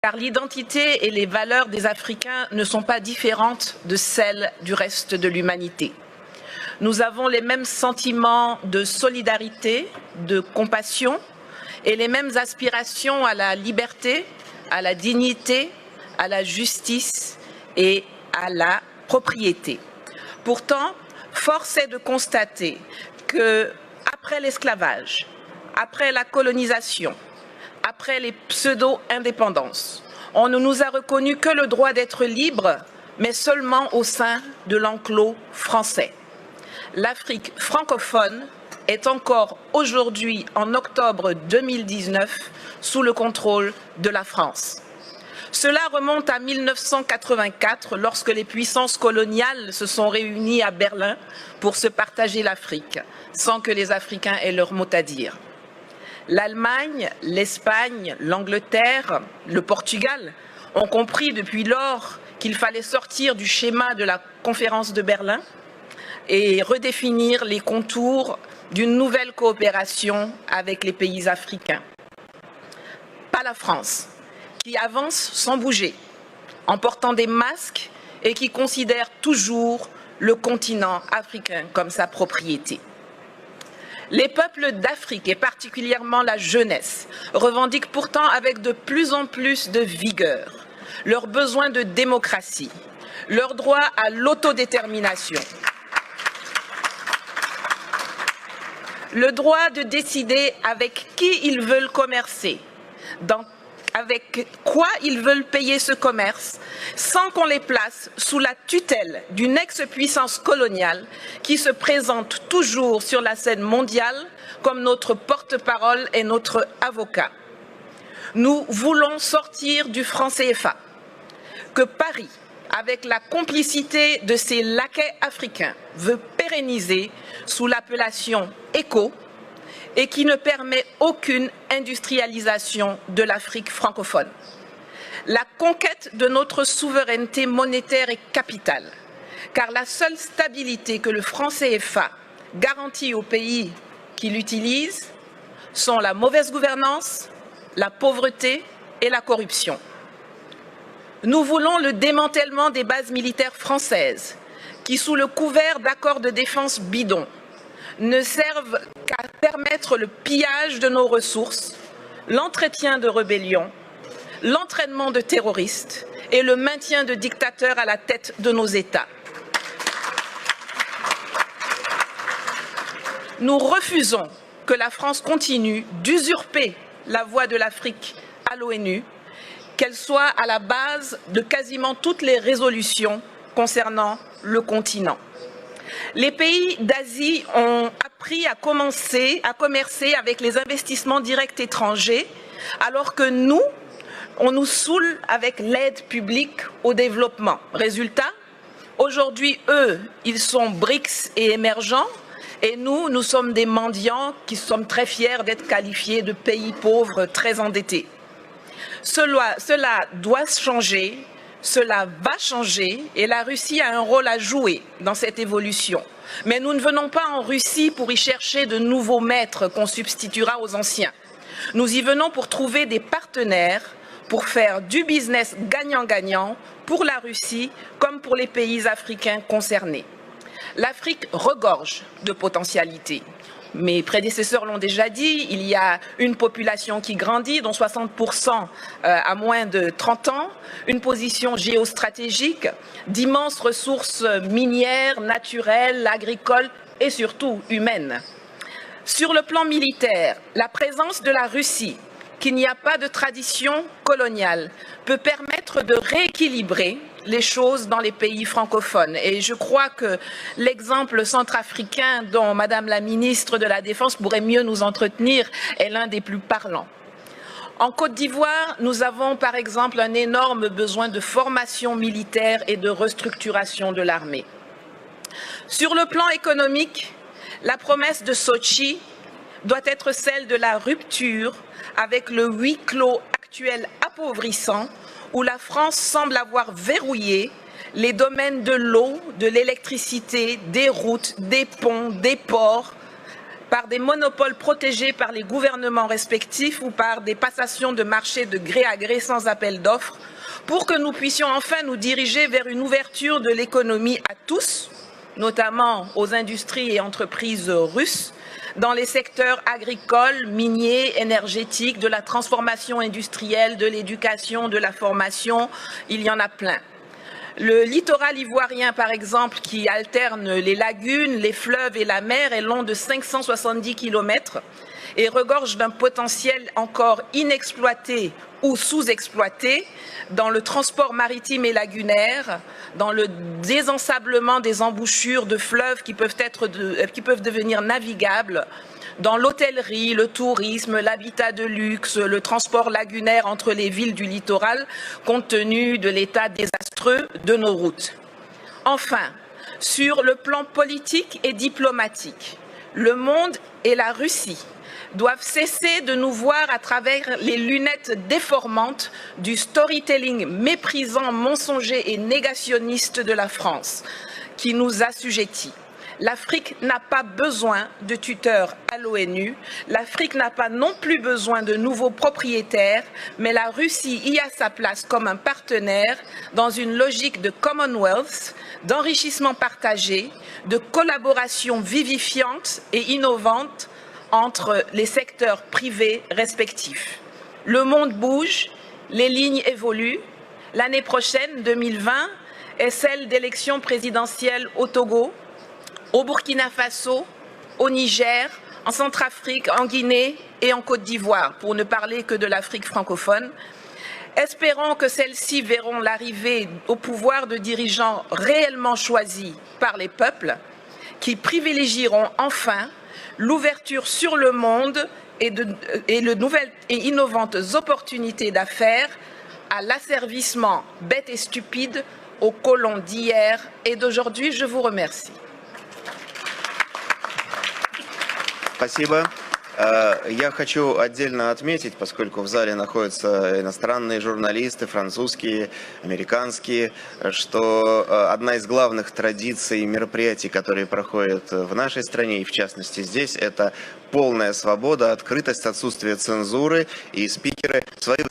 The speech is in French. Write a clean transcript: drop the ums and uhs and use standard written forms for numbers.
car l'identité et les valeurs des Africains ne sont pas différentes de celles du reste de l'humanité. Nous avons les mêmes sentiments de solidarité, de compassion et les mêmes aspirations à la liberté, à la dignité, à la justice et à la propriété. Pourtant, force est de constater que, après l'esclavage, après la colonisation, après les pseudo-indépendances, on ne nous a reconnu que le droit d'être libre, mais seulement au sein de l'enclos français. L'Afrique francophone est encore aujourd'hui, en octobre 2019, sous le contrôle de la France. Cela remonte à 1984, lorsque les puissances coloniales se sont réunies à Berlin pour se partager l'Afrique, sans que les Africains aient leur mot à dire. L'Allemagne, l'Espagne, l'Angleterre, le Portugal ont compris depuis lors qu'il fallait sortir du schéma de la conférence de Berlin et redéfinir les contours d'une nouvelle coopération avec les pays africains. Pas la France, qui avance sans bouger, en portant des masques et qui considère toujours le continent africain comme sa propriété. Les peuples d'Afrique, et particulièrement la jeunesse, revendiquent pourtant avec de plus en plus de vigueur leur besoin de démocratie, leur droit à l'autodétermination, le droit de décider avec qui ils veulent commercer, avec quoi ils veulent payer ce commerce, sans qu'on les place sous la tutelle d'une ex-puissance coloniale qui se présente toujours sur la scène mondiale comme notre porte-parole et notre avocat. Nous voulons sortir du franc CFA, que Paris, avec la complicité de ses laquais africains, veut pérenniser sous l'appellation ECO, et qui ne permet aucune industrialisation de l'Afrique francophone. La conquête de notre souveraineté monétaire est capitale, car la seule stabilité que le franc CFA garantit aux pays qui l'utilisent sont la mauvaise gouvernance, la pauvreté et la corruption. Nous voulons le démantèlement des bases militaires françaises, qui, sous le couvert d'accords de défense bidons, ne servent qu'à permettre le pillage de nos ressources, l'entretien de rébellions, l'entraînement de terroristes et le maintien de dictateurs à la tête de nos États. Nous refusons que la France continue d'usurper la voix de l'Afrique à l'ONU, qu'elle soit à la base de quasiment toutes les résolutions concernant le continent. Les pays d'Asie ont appris à commercer avec les investissements directs étrangers, alors que nous, on nous saoule avec l'aide publique au développement. Résultat, aujourd'hui, eux, ils sont BRICS et émergents, et nous, nous sommes des mendiants qui sommes très fiers d'être qualifiés de pays pauvres très endettés. Cela doit changer. Cela va changer et la Russie a un rôle à jouer dans cette évolution. Mais nous ne venons pas en Russie pour y chercher de nouveaux maîtres qu'on substituera aux anciens. Nous y venons pour trouver des partenaires, pour faire du business gagnant-gagnant pour la Russie comme pour les pays africains concernés. L'Afrique regorge de potentialités. Mes prédécesseurs l'ont déjà dit, il y a une population qui grandit, dont 60% à moins de 30 ans, une position géostratégique, d'immenses ressources minières, naturelles, agricoles et surtout humaines. Sur le plan militaire, la présence de la Russie, qui n'y a pas de tradition coloniale, peut permettre de rééquilibrer les choses dans les pays francophones. Et je crois que l'exemple centrafricain dont Madame la ministre de la Défense pourrait mieux nous entretenir est l'un des plus parlants. En Côte d'Ivoire, nous avons par exemple un énorme besoin de formation militaire et de restructuration de l'armée. Sur le plan économique, la promesse de Sochi doit être celle de la rupture avec le huis clos actuel appauvrissant où la France semble avoir verrouillé les domaines de l'eau, de l'électricité, des routes, des ponts, des ports par des monopoles protégés par les gouvernements respectifs ou par des passations de marché de gré à gré sans appel d'offres, pour que nous puissions enfin nous diriger vers une ouverture de l'économie à tous, notamment aux industries et entreprises russes, dans les secteurs agricoles, miniers, énergétiques, de la transformation industrielle, de l'éducation, de la formation, il y en a plein. Le littoral ivoirien, par exemple, qui alterne les lagunes, les fleuves et la mer, est long de 570 km et regorge d'un potentiel encore inexploité ou sous-exploité dans le transport maritime et lagunaire, dans le désensablement des embouchures de fleuves qui peuvent devenir navigables, dans l'hôtellerie, le tourisme, l'habitat de luxe, le transport lagunaire entre les villes du littoral, compte tenu de l'état désastreux de nos routes. Enfin, sur le plan politique et diplomatique, le monde et la Russie doivent cesser de nous voir à travers les lunettes déformantes du storytelling méprisant, mensonger et négationniste de la France, qui nous assujettit. L'Afrique n'a pas besoin de tuteurs à l'ONU, l'Afrique n'a pas non plus besoin de nouveaux propriétaires, mais la Russie y a sa place comme un partenaire dans une logique de Commonwealth, d'enrichissement partagé, de collaboration vivifiante et innovante entre les secteurs privés respectifs. Le monde bouge, les lignes évoluent. L'année prochaine, 2020, est celle d'élections présidentielles au Togo, au Burkina Faso, au Niger, en Centrafrique, en Guinée et en Côte d'Ivoire, pour ne parler que de l'Afrique francophone. Espérons que celles-ci verront l'arrivée au pouvoir de dirigeants réellement choisis par les peuples, qui privilégieront enfin l'ouverture sur le monde et de nouvelles et innovantes opportunités d'affaires à l'asservissement bête et stupide aux colons d'hier et d'aujourd'hui. Je vous remercie. Спасибо. Я хочу отдельно отметить, поскольку в зале находятся иностранные журналисты, французские, американские, что одна из главных традиций мероприятий, которые проходят в нашей стране и в частности здесь, это полная свобода, открытость, отсутствие цензуры, и спикеры свои выступления